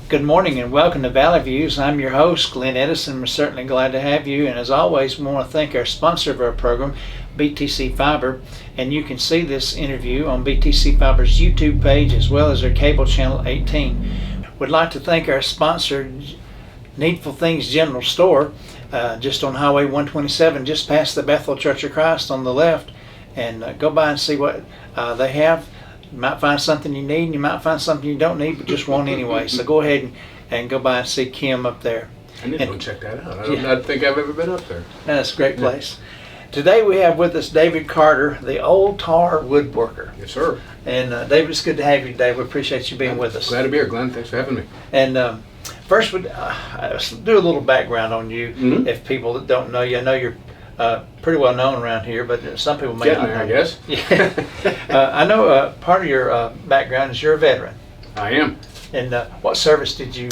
Good morning and welcome to Valley Views. I'm your host, Glenn Edison. We're certainly glad to have you. And as always, we want to thank our sponsor of our program, BTC Fiber. And you can see this interview on BTC Fiber's YouTube page as well as their cable channel 18. We'd like to thank our sponsor, Needful Things General Store, just on Highway 127, just past the Bethel Church of Christ on the left. And go by and see what they have. You might find something you need, and you might find something you don't need, but just want anyway. So go ahead and go by and see Kim up there. I need to go check that out. I don't think I've ever been up there. That's a great place. Today we have with us David Carter, the Old Tar Woodworker. Yes, sir. And David, it's good to have you today. We appreciate you being with us. Glad to be here, Glenn. Thanks for having me. And first, let's do a little background on you. Mm-hmm. If people that don't know you, I know you're pretty well known around here, but some people may not know. I guess. Yeah. I know part of your background is you're a veteran. I am. And what service did you?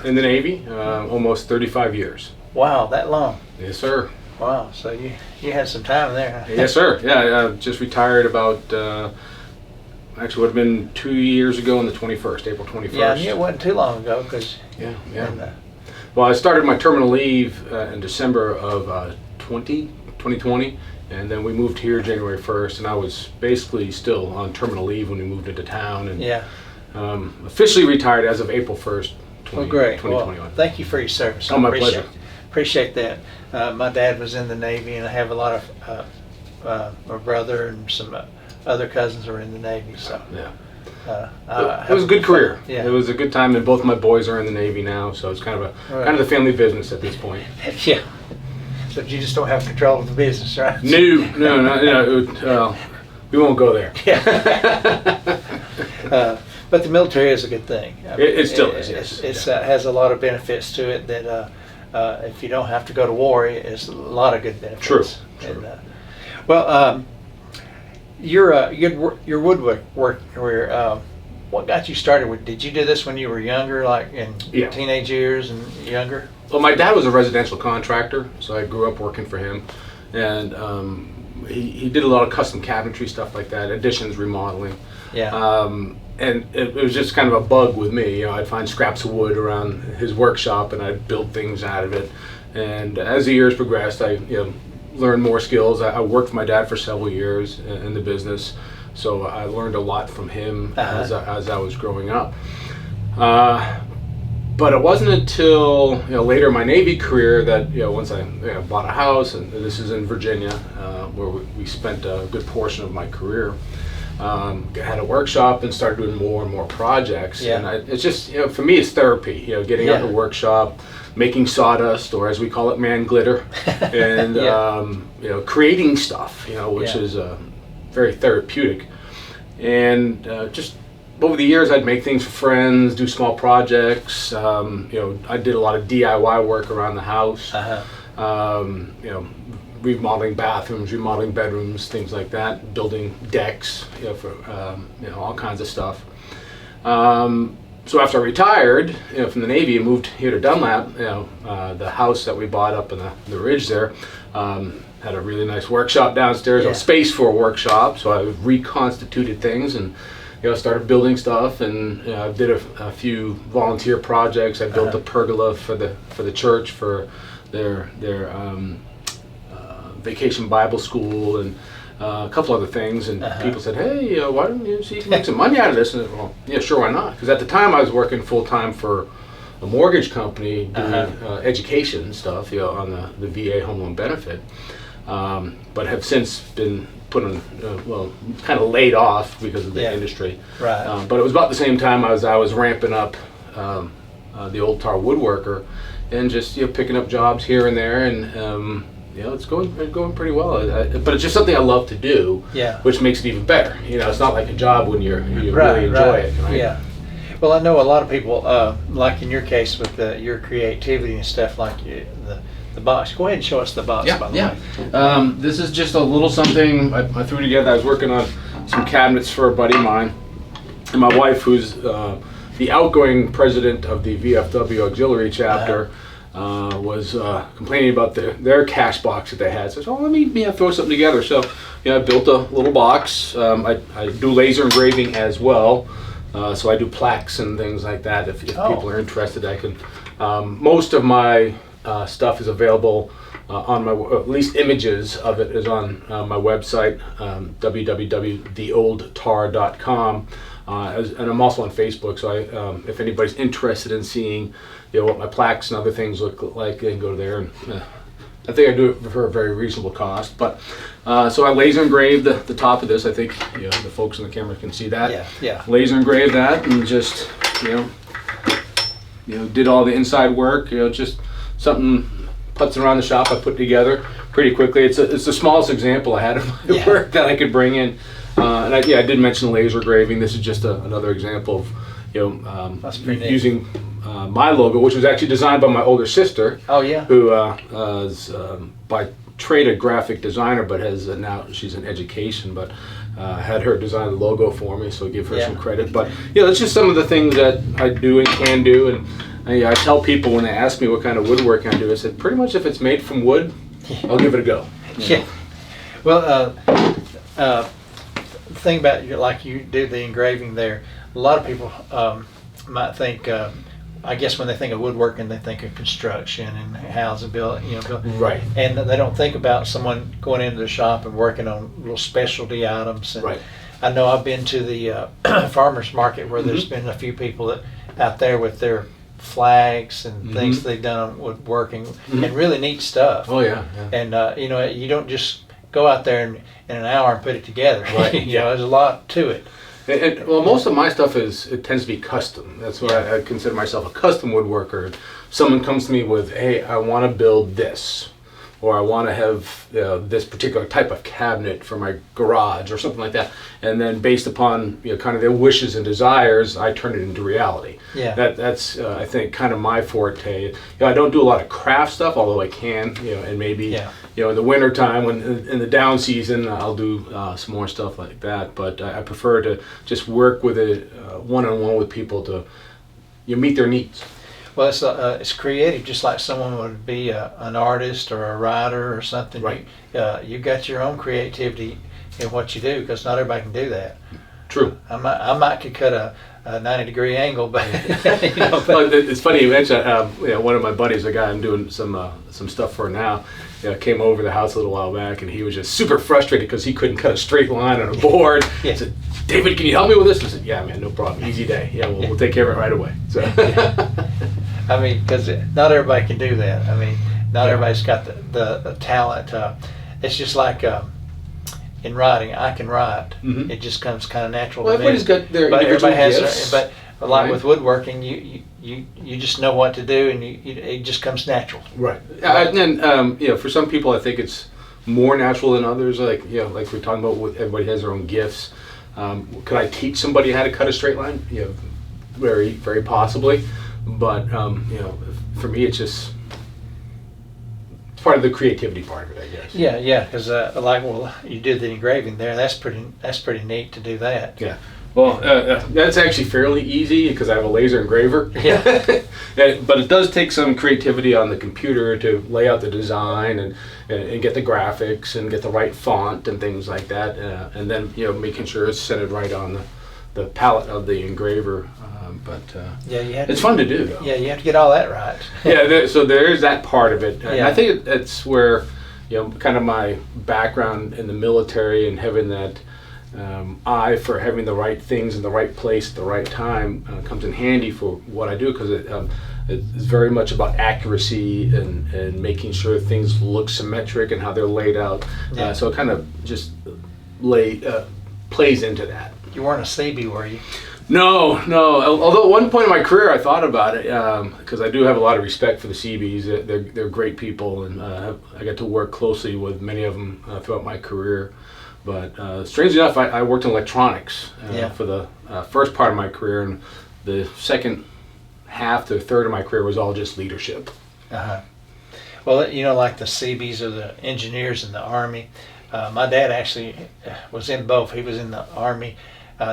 In the Navy, almost 35 years. Wow, that long. Yes, sir. Wow, so you had some time there. Huh? Yes, sir. Yeah, I just retired about, actually would have been 2 years ago on the 21st, April 21st. Yeah, I knew it wasn't too long ago. Yeah. Well, I started my terminal leave in December of 2020, and then we moved here January 1st, and I was basically still on terminal leave when we moved into town, and officially retired as of April 1st, 2021. Well, thank you for your service. Oh, my pleasure. Appreciate that. My dad was in the Navy, and I have a lot of my brother and some other cousins are in the Navy. So it was a good career. Yeah. It was a good time, and both my boys are in the Navy now, so it's kind of the family business at this point. Yeah. But you just don't have control of the business, right? No. We won't go there. Yeah. But the military is a good thing. I mean, it still is. Yes. It has a lot of benefits to it that if you don't have to go to war, it's a lot of good benefits. True. And, your woodwork career. What got you started? Did you do this when you were younger, like in teenage years and younger? Well, my dad was a residential contractor, so I grew up working for him, and he did a lot of custom cabinetry, stuff like that, additions, remodeling. Yeah. And it was just kind of a bug with me. I'd find scraps of wood around his workshop, and I'd build things out of it. And as the years progressed, I learned more skills. I worked for my dad for several years in the business, so I learned a lot from him as I was growing up. But it wasn't until later in my Navy career that once I bought a house, and this is in Virginia, where we spent a good portion of my career. Had a workshop and started doing more and more projects. Yeah. And it's just for me it's therapy. Getting out of the workshop, making sawdust, or as we call it, man glitter, and creating stuff. Which is very therapeutic. And just over the years, I'd make things for friends, do small projects. I did a lot of DIY work around the house. Remodeling bathrooms, remodeling bedrooms, things like that. Building decks, for all kinds of stuff. So after I retired, from the Navy and moved here to Dunlap, the house that we bought up in the ridge there. Had a really nice workshop downstairs, a space for a workshop. So I reconstituted things and started building stuff, and I did a few volunteer projects. I built a pergola for the church for their vacation Bible school, and a couple other things. And people said, "Hey, why don't you see you can make some money out of this?" And well, yeah, sure, why not? Because at the time I was working full time for a mortgage company doing education stuff, on the VA home loan benefit, but have since been put on, kind of laid off because of the industry. Right. But it was about the same time I was ramping up the Old Tar Woodworker, and just picking up jobs here and there, and it's going pretty well. But it's just something I love to do, which makes it even better. It's not like a job when you really enjoy it. Right? Yeah. Well, I know a lot of people, like in your case with your creativity and stuff, like the box. Go ahead and show us the box, by the way. This is just a little something I threw together. I was working on some cabinets for a buddy of mine, and my wife, who's the outgoing president of the VFW auxiliary chapter, was complaining about their cash box that they had. So I said, let me throw something together. So I built a little box. I do laser engraving as well. So I do plaques and things like that. If Oh. people are interested, I can. Most of my stuff is available on my, at least images of it is on my website, www.theoldtar.com. And I'm also on Facebook, so if anybody's interested in seeing, what my plaques and other things look like, they can go there. And I think I do it for a very reasonable cost. But so I laser engraved the top of this. I think the folks on the camera can see that. Yeah. Laser engraved that, and just did all the inside work. Just something puts around the shop I put together pretty quickly. It's the smallest example I had of my work that I could bring in. And I did mention the laser engraving. This is just another example of That's pretty neat. using my logo, which was actually designed by my older sister. Oh yeah. Who is by trade a graphic designer, but has now she's in education, but had her design the logo for me, so I give her some credit. But it's just some of the things that I do and can do, and I tell people when they ask me what kind of woodworking I do, I said pretty much if it's made from wood, I'll give it a go. Yeah. Well, the thing about like you do the engraving there, a lot of people might think. I guess when they think of woodworking, they think of construction and houses built, Right. And they don't think about someone going into the shop and working on little specialty items. And Right. I know I've been to the farmers market where there's been a few people that out there with their flags and things they've done on woodworking and really neat stuff. Oh yeah. And you don't just go out there in an hour and put it together. Right. There's a lot to it. And most of my stuff it tends to be custom. That's why I consider myself a custom woodworker. Someone comes to me with, hey, I want to build this, or I want to have this particular type of cabinet for my garage or something like that. And then based upon kind of their wishes and desires, I turn it into reality. Yeah. That's I think kind of my forte. I don't do a lot of craft stuff, although I can. And maybe in the winter time, when in the down season, I'll do some more stuff like that. But I prefer to just work with it one-on-one with people to meet their needs. Well, it's creative, just like someone would be an artist or a writer or something. Right. You've got your own creativity in what you do, because not everybody can do that. True. I might could cut a 90-degree angle, but Well, it's funny you mentioned. One of my buddies, a guy I'm doing some stuff for now, came over the house a little while back, and he was just super frustrated because he couldn't cut a straight line on a board. Yeah. He said, "David, can you help me with this?" I said, "Yeah, man, no problem. Easy day. Yeah, we'll take care of it right away." So. I mean, because not everybody can do that. I mean, not everybody's got the talent. It's just like in writing. I can write. It just comes kind of natural to me. Everybody's got their But individual everybody has gifts. but like with woodworking, you just know what to do, and it just comes natural. Right. And then for some people, I think it's more natural than others. Like like we're talking about, everybody has their own gifts. Could I teach somebody how to cut a straight line? Very, very possibly. But for me, it's just part of the creativity part of it, I guess. Yeah, because you did the engraving there. That's pretty neat to do that. Yeah. Well, that's actually fairly easy because I have a laser engraver. Yeah. But it does take some creativity on the computer to lay out the design and get the graphics and get the right font and things like that, and then making sure it's centered right on the palette of the engraver. It's fun to do, though. Yeah, you have to get all that right. So there is that part of it. And Yeah. I think it's where kind of my background in the military and having that eye for having the right things in the right place at the right time comes in handy for what I do, because it's very much about accuracy and making sure things look symmetric and how they're laid out. Yeah. So it kind of just plays into that. You weren't a CB, were you? No. Although at one point in my career I thought about it, because I do have a lot of respect for the CBs. They're great people, and I got to work closely with many of them throughout my career. But strangely enough, I worked in electronics for the first part of my career, and the second half to a third of my career was all just leadership. Uh-huh. Well, like the CBs or the engineers in the Army. My dad actually was in both. He was in the Army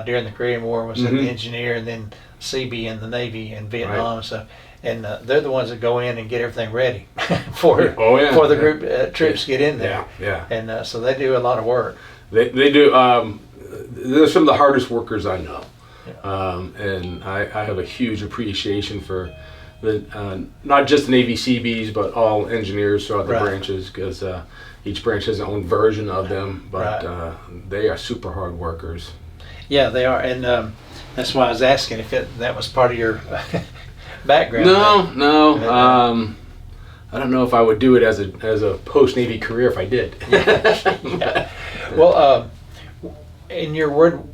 during the Korean War, was an engineer, and then CB in the Navy in Vietnam and stuff. And they're the ones that go in and get everything ready for the group troops get in there. Yeah. And so they do a lot of work. They do. They're some of the hardest workers I know. And I have a huge appreciation for the not just the Navy Seabees, but all engineers throughout the branches, because each branch has their own version of them, but they are super hard workers. Yeah, they are, and that's why I was asking if that was part of your background. No. I don't know if I would do it as a post-Navy career if I did. Yeah. Well, in your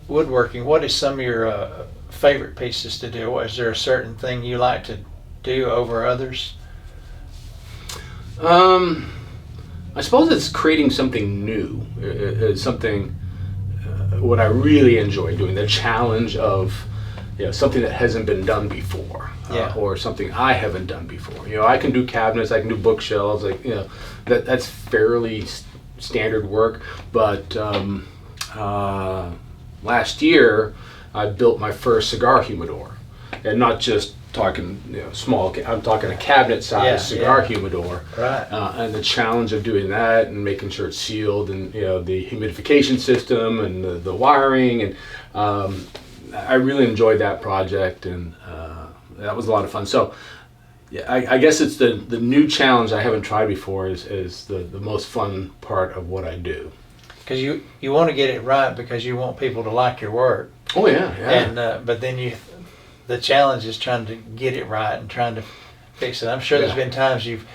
woodworking, what is some of your favorite pieces to do? Is there a certain thing you like to do over others? I suppose it's creating something new. It's something what I really enjoy doing. The challenge of something that hasn't been done before, or something I haven't done before. I can do cabinets, I can do bookshelves, that's fairly standard work. But last year, I built my first cigar humidor, and not just talking small. I'm talking a cabinet-sized cigar humidor. Right. And the challenge of doing that and making sure it's sealed, and the humidification system and the wiring, and I really enjoyed that project, and that was a lot of fun. So I guess it's the new challenge I haven't tried before is the most fun part of what I do. Because you want to get it right, because you want people to like your work. Oh yeah. And but then the challenge is trying to get it right and trying to fix it. I'm sure there's been times you've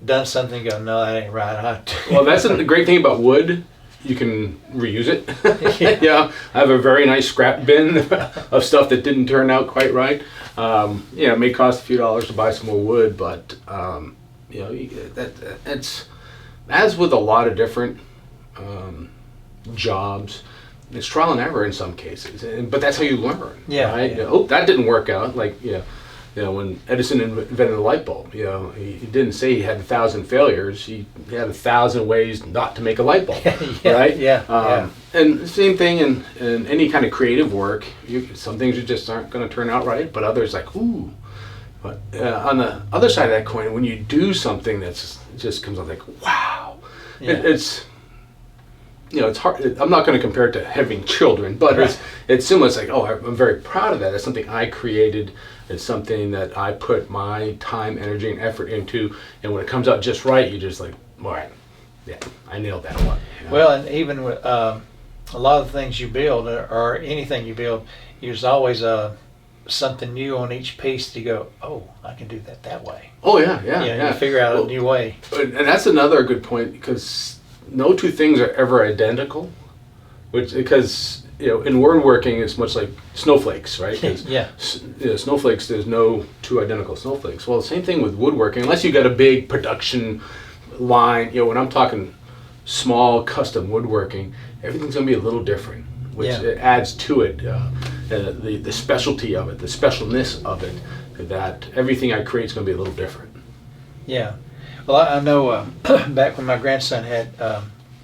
done something and go, no, that ain't right. Well, that's the great thing about wood. You can reuse it. I have a very nice scrap bin of stuff that didn't turn out quite right. It may cost a few dollars to buy some more wood, but it's, as with a lot of different jobs, it's trial and error in some cases, but that's how you learn. Right? Oh, that didn't work out. When Edison invented the light bulb, he didn't say he had 1,000 failures. He had 1,000 ways not to make a light bulb, right? And the same thing in any kind of creative work. Some things just aren't going to turn out right, but others ooh. But on the other side of that coin, when you do something that's just comes out wow, it's hard. I'm not going to compare it to having children, but it's similar. It's I'm very proud of that. It's something I created. It's something that I put my time, energy, and effort into. And when it comes out just right, you're just all right, I nailed that one. Well, and even with a lot of the things you build, or anything you build, there's always something new on each piece to go, oh, I can do that way. Oh, yeah. You figure out a new way. And that's another good point, because no two things are ever identical, because in woodworking it's much like snowflakes, right? Snowflakes, there's no two identical snowflakes. Well, the same thing with woodworking, unless you got a big production line. When I'm talking small custom woodworking, everything's going to be a little different, which it adds to it, the specialty of it, the specialness of it, that everything I create is going to be a little different. Yeah. Well, I know back when my grandson had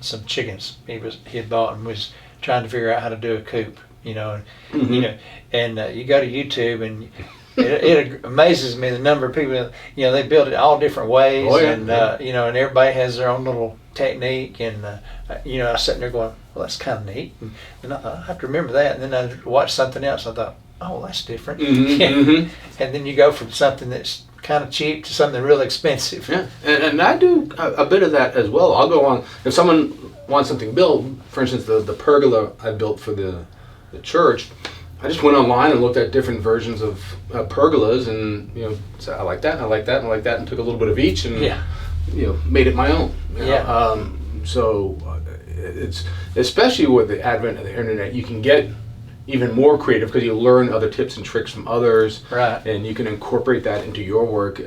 some chickens, he had bought and was trying to figure out how to do a coop, and you go to YouTube, and it amazes me the number of people, they build it all different ways, and everybody has their own little technique, and I was sitting there going, well, that's kind of neat, and I have to remember that, and then I watched something else, I thought, oh, that's different, and then you go from something that's kind of cheap to something really expensive. Yeah, and I do a bit of that as well. I'll go on, if someone wants something built, for instance, the pergola I built for the church, I just went online and looked at different versions of pergolas, and said, I like that, I like that, and I like that, and took a little bit of each, and made it my own. So it's, especially with the advent of the internet, you can get even more creative, because you learn other tips and tricks from others, and you can incorporate that into your work.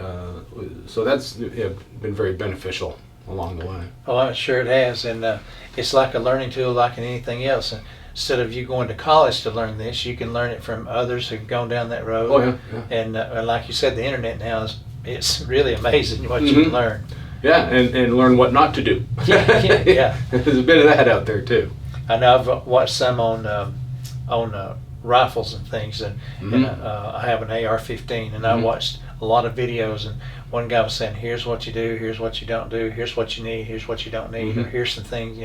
So that's been very beneficial along the way. Oh, I'm sure it has, and it's like a learning tool, like in anything else. Instead of you going to college to learn this, you can learn it from others who've gone down that road. Oh yeah. And like you said, the internet now it's really amazing what you can learn. Yeah, and learn what not to do. Yeah. There's a bit of that out there too. I know I've watched some on rifles and things, and I have an AR-15, and I watched a lot of videos, and one guy was saying, here's what you do, here's what you don't do, here's what you need, here's what you don't need, or here's some things,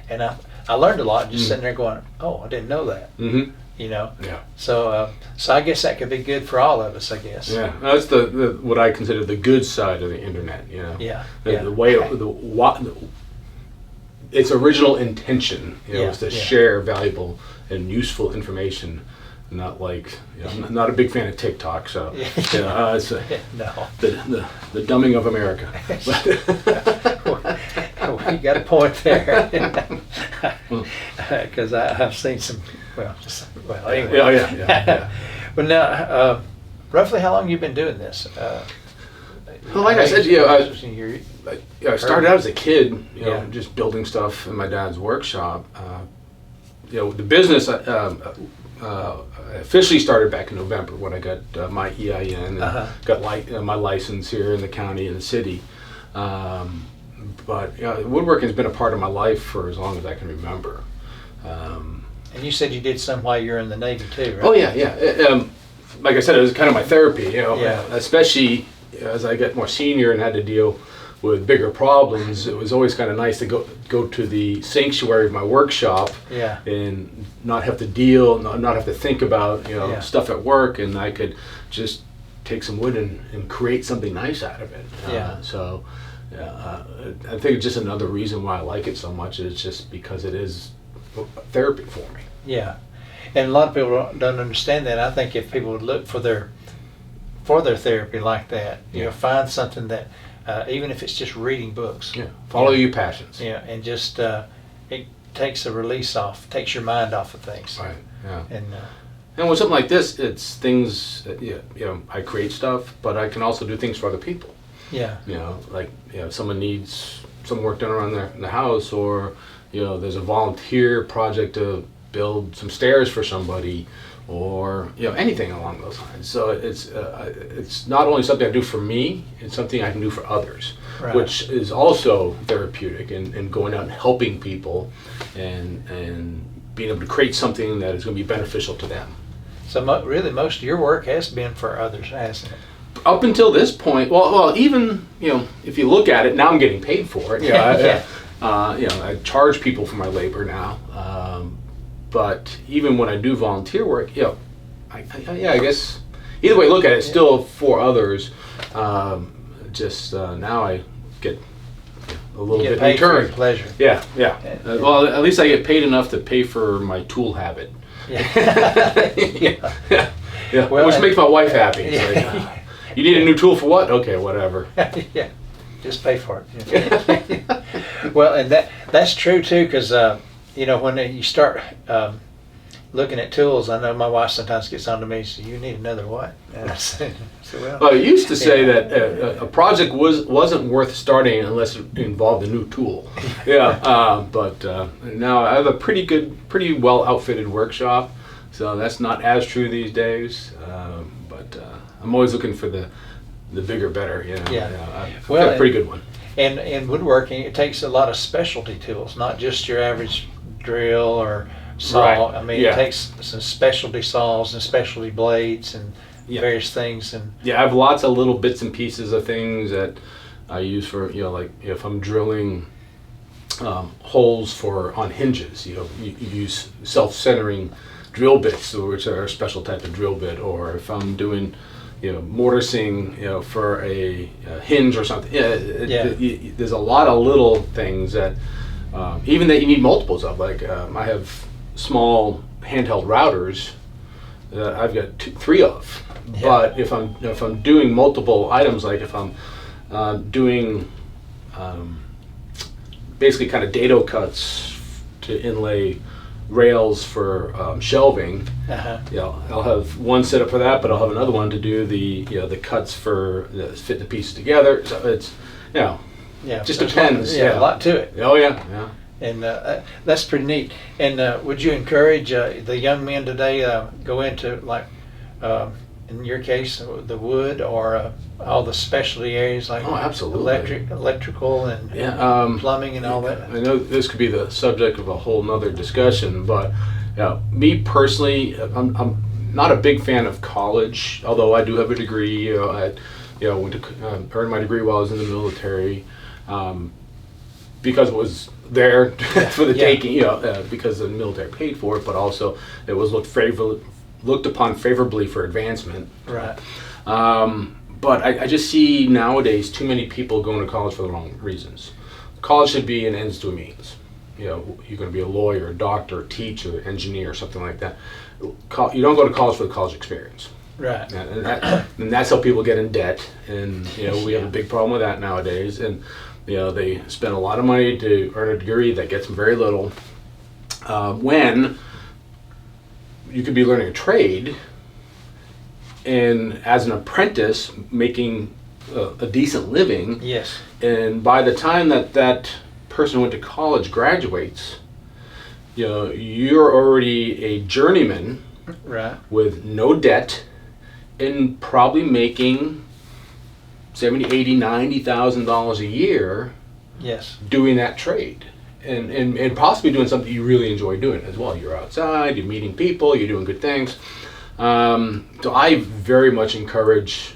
and I learned a lot just sitting there going, oh, I didn't know that. you know. Yeah. So I guess that could be good for all of us, I guess. Yeah, that's the what I consider the good side of the internet. You know, Yeah. the way its original intention, was to share valuable and useful information. Not like, I'm not a big fan of TikTok, so it's No. the dumbing of America. You got a point there, because I've seen some. Anyway. Yeah. Well, now, roughly how long you been doing this? Well, like I said, I started out as a kid, just building stuff in my dad's workshop. The business I officially started back in November when I got my EIN and got my license here in the county and the city. But woodworking has been a part of my life for as long as I can remember. And you said you did some while you were in the Navy too, right? Oh yeah. Like I said, it was kind of my therapy, especially as I got more senior and had to deal with bigger problems. It was always kind of nice to go to the sanctuary of my workshop and not have to deal, not have to think about stuff at work, and I could just take some wood and create something nice out of it. I think it's just another reason why I like it so much. It's just because it is therapy for me. Yeah, and a lot of people don't understand that. I think if people would look for their therapy like that, find something that, even if it's just reading books. Yeah, follow your passions. Yeah, and just it takes takes your mind off of things. Right. Yeah. And with something like this, it's things that, I create stuff, but I can also do things for other people. Yeah. Like if someone needs some work done around the house, or there's a volunteer project to build some stairs for somebody, or anything along those lines. So it's not only something I do for me, it's something I can do for others, which is also therapeutic, and going out and helping people and being able to create something that is going to be beneficial to them. So really most of your work has been for others, hasn't it? Up until this point, well, even if you look at it, now I'm getting paid for it. I charge people for my labor now. But even when I do volunteer work, I guess either way you look at it, it's still for others. Now I get a little bit in return. Pleasure. Yeah. Well, at least I get paid enough to pay for my tool habit. Yeah. Well, which makes my wife happy. It's like, you need a new tool for what? Okay, whatever. Yeah, just pay for it. Well, and that's true too, because when you start looking at tools, I know my wife sometimes gets on to me and says, "You need another what?" And I said, well, I used to say that a project wasn't worth starting unless it involved a new tool. But now I have a pretty well outfitted workshop, so that's not as true these days. But I'm always looking for the bigger, better. I've got a pretty good one. And in woodworking, it takes a lot of specialty tools, not just your average drill or saw. Right. I mean, it takes some specialty saws and specialty blades and various things. And I have lots of little bits and pieces of things that I use for, like if I'm drilling holes on hinges, you use self-centering drill bits, which are a special type of drill bit, or if I'm doing mortising, for a hinge or something. There's a lot of little things that even that you need multiples of. Like I have small handheld routers that I've got 3 of. But if I'm doing multiple items, like if I'm doing basically kind of dado cuts to inlay rails for shelving, I'll have one set up for that, but I'll have another one to do the cuts for fit the pieces together. So it's just depends. A lot to it. Oh yeah. And that's pretty neat. And would you encourage the young men today go into, like in your case, the wood or all the specialty areas like absolutely. electrical and plumbing and all that? I know this could be the subject of a whole nother discussion, but me personally, I'm not a big fan of college, although I do have a degree. I went to earn my degree while I was in the military, because it was there for the Yeah. taking, because the military paid for it, but also it was looked upon favorably for advancement. Right. But I just see nowadays too many people going to college for the wrong reasons. College should be an ends to a means. You're going to be a lawyer, a doctor, teacher, engineer, something like that. You don't go to college for the college experience. Right. And that's how people get in debt. And we have a big problem with that nowadays. And they spend a lot of money to earn a degree that gets them very little. When you could be learning a trade, and as an apprentice making a decent living. Yes. And by the time that person who went to college graduates, you're already a journeyman, right, with no debt, and probably making $70,000, $80,000, $90,000 a year. Yes. Doing that trade. And possibly doing something you really enjoy doing as well. You're outside, you're meeting people, you're doing good things. So I very much encourage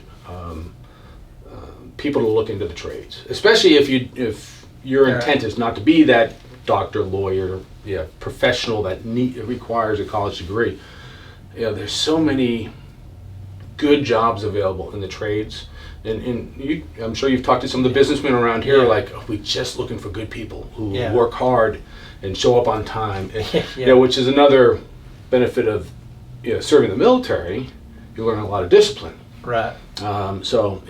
people to look into the trades, especially if your intent is not to be that doctor, lawyer, professional that requires a college degree. There's so many good jobs available in the trades, and I'm sure you've talked to some of the businessmen around here. Like, we're just looking for good people who work hard and show up on time, and, which is another benefit of serving the military. You learn a lot of discipline. Right. So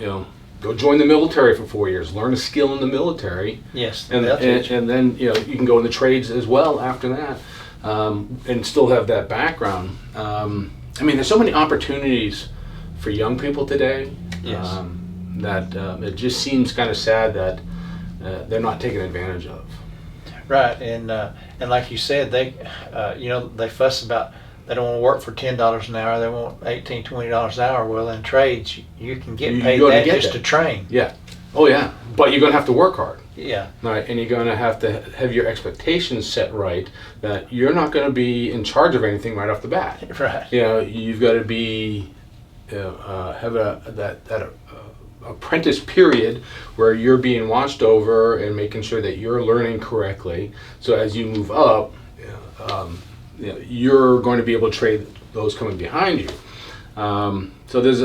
go join the military for 4 years, learn a skill in the military. Yes. And then you can go in the trades as well after that, and still have that background. There's so many opportunities for young people today. Yes. That it just seems kind of sad that they're not taken advantage of. Right, and like you said, they fuss about. They don't want to work for $10 an hour. They want $18, $20 an hour. Well, in trades, you can get paid that just to train. Yeah. Oh, yeah. But you're going to have to work hard. Yeah. Right. And you're going to have your expectations set right, that you're not going to be in charge of anything right off the bat. Right. You've got to be have that apprentice period where you're being watched over and making sure that you're learning correctly. So as you move up, you're going to be able to trade those coming behind you. So there's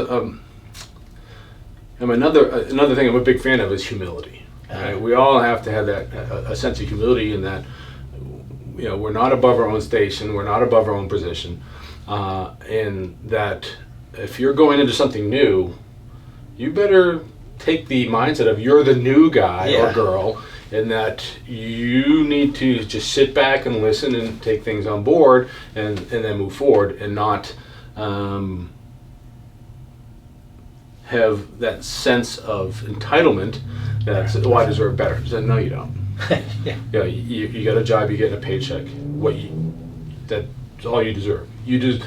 another thing I'm a big fan of is humility. Right? We all have to have that a sense of humility in that we're not above our own station, we're not above our own position, and that if you're going into something new, you better take the mindset of you're the new guy or girl, and that you need to just sit back and listen and take things on board and then move forward, and not have that sense of entitlement that I deserve better. So, no, you don't. You got a job, you're getting a paycheck. That's all you deserve. You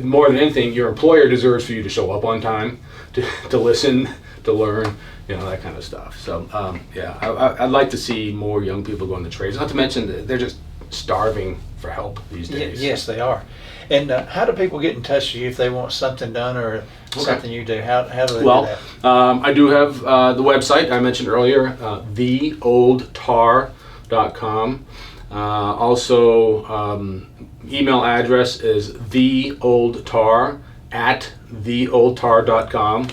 more than anything, your employer deserves for you to show up on time, to listen, to learn, that kind of stuff. So I'd like to see more young people go into trades. Not to mention that they're just starving for help these days. Yes, they are. And how do people get in touch with you if they want something done or something you do? How do they do that? I do have the website I mentioned earlier, theoldtar.com. Also, email address is theoldtar@theoldtar.com.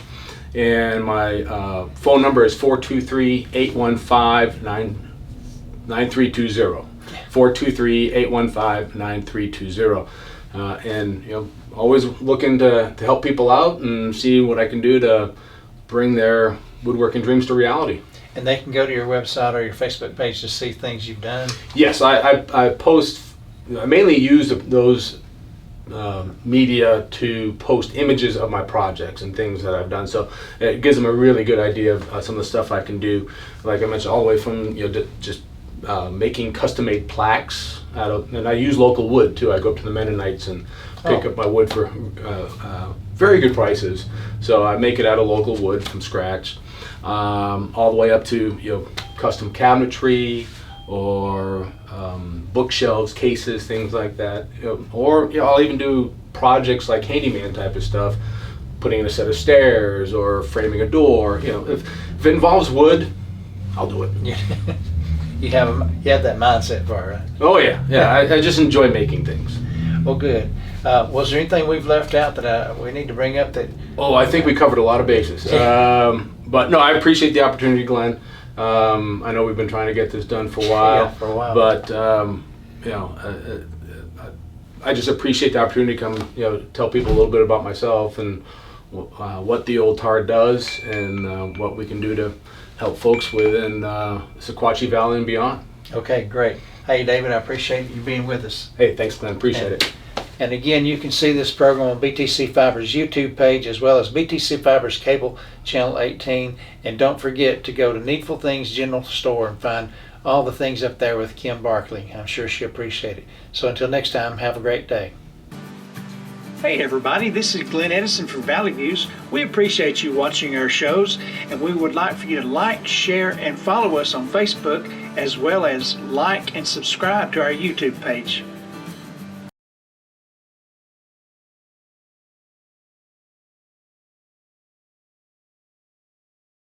And my phone number is 423-815-9320. 423-815-9320. And always looking to help people out and see what I can do to bring their woodworking dreams to reality. And they can go to your website or your Facebook page to see things you've done? Yes, I post. I mainly use those media to post images of my projects and things that I've done. So it gives them a really good idea of some of the stuff I can do. Like I mentioned, all the way from just making custom-made plaques and I use local wood too. I go up to the Mennonites and pick up my wood for very good prices. So I make it out of local wood from scratch, all the way up to custom cabinetry or bookshelves, cases, things like that. Or I'll even do projects like handyman type of stuff, putting in a set of stairs or framing a door. If it involves wood, I'll do it. you have that mindset for it, right? Oh yeah, yeah. I just enjoy making things. Well, good. Was there anything we've left out that we need to bring up that? Oh, I think we covered a lot of bases. But no, I appreciate the opportunity, Glenn. I know we've been trying to get this done for a while. But I just appreciate the opportunity to come, tell people a little bit about myself and what the Old Tar does and what we can do to help folks within Sequatchie Valley and beyond. Okay, great. Hey, David, I appreciate you being with us. Hey, thanks, Glenn. Appreciate it. And again, you can see this program on BTC Fiber's YouTube page as well as BTC Fiber's cable channel 18. And don't forget to go to Needful Things General Store and find all the things up there with Kim Barkley. I'm sure she'll appreciate it. So until next time, have a great day. Hey everybody, this is Glenn Edison from Valley Views. We appreciate you watching our shows, and we would like for you to like, share, and follow us on Facebook, as well as like and subscribe to our YouTube page.